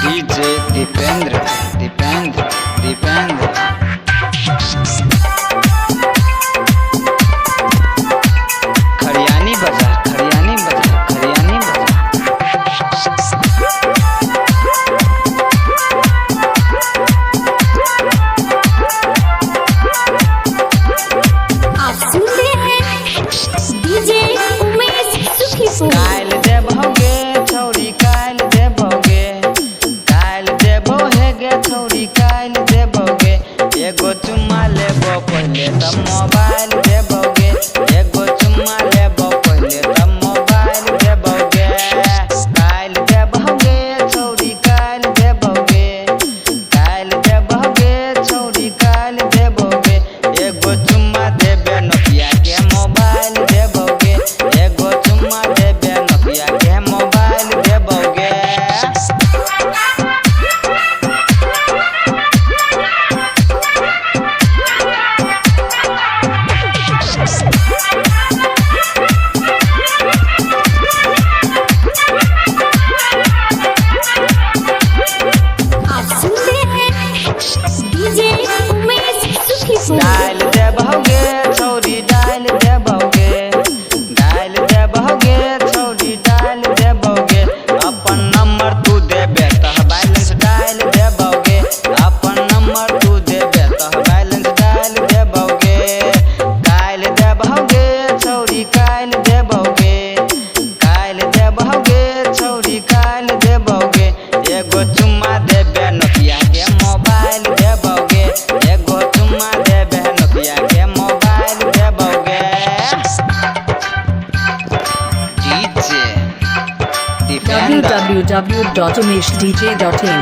DJ Dipendra Dipendra Dipendra Khariyani बाजार खरियानी बाजार खरियानी आप सुन रहे हैं डीजे उमेश सुखीपुर। काल देबोगे छौरी काल देबोगे काल देबो हे गे छौरी काल देबोगे एगो चुम्मा लेबो पहले तब मोबाइल देबोगे एगो चुम्मा लेबो पहले तब मोबाइल देबोगे काल देबोगे छौरी काल देबोगे काल देबोगे छौरी काल देबोगे एगो चुम्मा देबे नोकिया के मोबाइल देबोगे एगो चुम्मा देबे नोकिया के मोबाइल देबोगे आप सुन रहे हैं डीजे उमेश सुखीपुर। डाल देबोगे छौरी डाल देबोगे डाल देबोगे छौरी डाल देबोगे अपन नंबर तू देबे तह बैलेंस डाल देबोगे अपन नंबर तू देबे तह बैलेंस डाल देबोगे काल देबोगे छौरी काल देबोगे काल देबोगे छौरी काल देबोगे एगो चुम्मा देबे नोकिया के मोबाइल देबोगे एगो चुम्मा देबे नोकिया के मोबाइल देबोगे डीजे दीपेंद्र www.umeshdj.in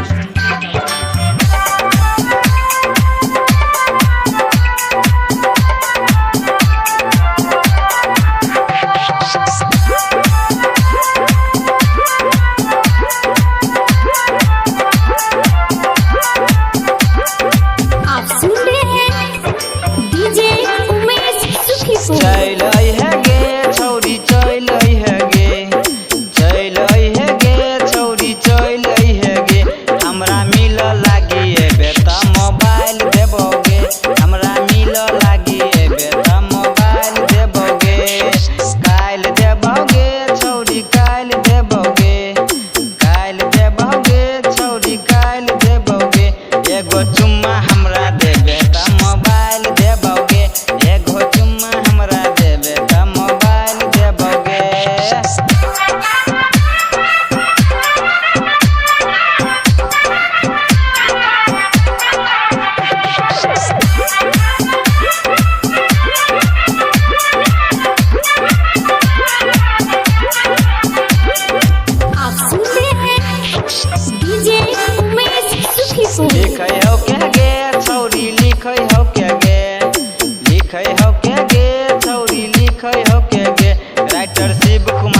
आप सुन रहे हैं डीजे उमेश सुखीपुर। चल है गे छौरी चल है गे चल है गे छौरी चल है गे हमरा मिल लागी एबे त मोबाइल देबोगे हमरा मिल लागी एबे त मोबाइल देबोगे काल देबोगे छौरी काल देबोगे काल देबोगे छौरी काल देबोगे एगो चुम्मा हमरा देबे त मोबाइल देबोगे एगो चुम्मा हमरा देबे त मोबाइल देबोगे आप सुन रहे हैं डीजे उमेश सुखीपुर। लिखै हो के गे छौरी लिखै हो के गे लिखै हो के गे छौरी लिखै हो के गे राइटर शिव कुमार